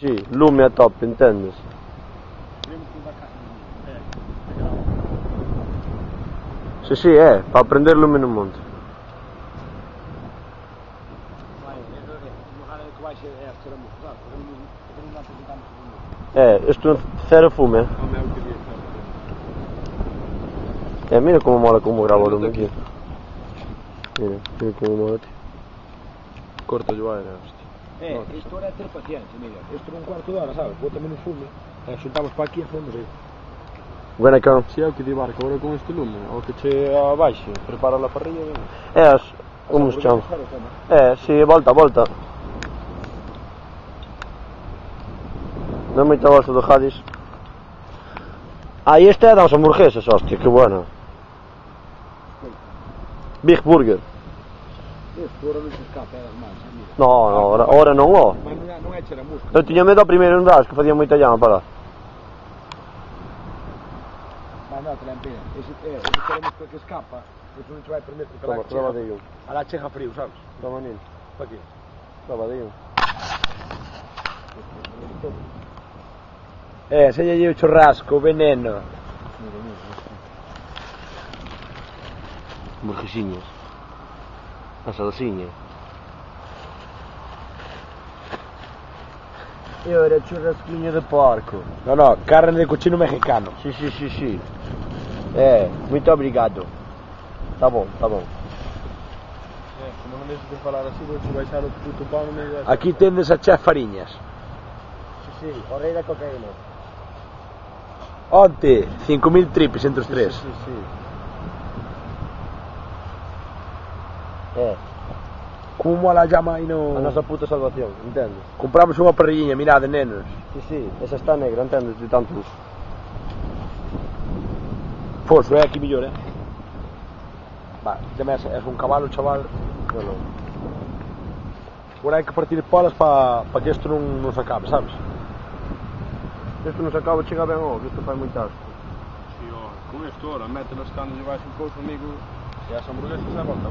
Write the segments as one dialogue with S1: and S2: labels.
S1: Sí, lume a tope, entendes? Si, é, para aprender lume no monte. Isto cero fume. Mira como mola como grava o lume aqui. Mira como mola aqui. Corta yo aire, hostia.
S2: Isto era ter paciencia, mira. Isto era un cuarto de hora, sabes? Bótame no fume. Xuntamos para aquí e fomos aí.
S1: Buena cão.
S3: Si é o que di barco agora con este lume, o que che abaixo, prepara a parrilla e
S1: É, como se chama? Si, volta. Non moita gosto do Hadis. E este é das hamburguesas, hostia, que buena. Big Burger.
S2: Isto ora non se escapa, é das mans, mira.
S1: No, ora non o.
S2: Mas non é cheramusca.
S1: Eu tiña medo ao primeiro andar, que facía moita llama para lá.
S2: No, te la empina. Ese cheramusca que escapa, pois non te vai permitir que la
S1: Prova de un.
S2: Alá chega frío, sabes?
S1: Toma nin.
S2: Pa aquí.
S1: Prova de un.
S2: Enséñalle o churrasco, o veneno.
S1: Hamburguesiñas. A salsiña. E ora churrasquinho de porco.
S2: No, carne de cochino mexicano.
S1: Si. Muito obrigado. Tá bom.
S3: como non deixes de falar así, vou che baixar o puto pau no medio da...
S2: Aquí tendes a Chef Fariñas.
S1: Si, o rei da cocaína.
S2: Onte, 5.000 tripes entre os tres.
S1: Si.
S2: Como a la llama aí no...
S1: A nosa puta salvación, entendes?
S2: Compramos unha parrillinha, mirade, nenos.
S1: Si, esa está negra, entendes? De tanto uso.
S2: Foso, aquí millor, Va, és un cabalo, chaval.
S1: Bueno.
S2: Agora hai que partir polas para que isto non se acabe, sabes?
S1: Isto non se acaba, chega ben que isto fai moito asco.
S3: Si, con isto ora, mételas cando lle vais un couso, amigo, e as hamburguesas é volta.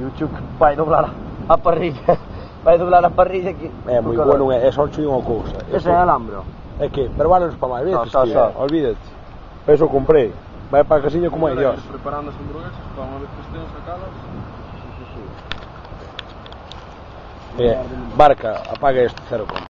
S1: E o Chuck vai doblar a parrilla. Vai doblar a parrilla aquí.
S2: É moi bueno, é só che unha cousa.
S1: Ese é alambro.
S2: É que, pero vale para máis veces,
S1: Só.
S2: olvídate. Eso comprei. Vai para a casiña como é, Dios.
S3: Preparando as hamburguesas, para unha vez que estén sacadas.
S1: Si.
S2: Barca, apaga este 0,.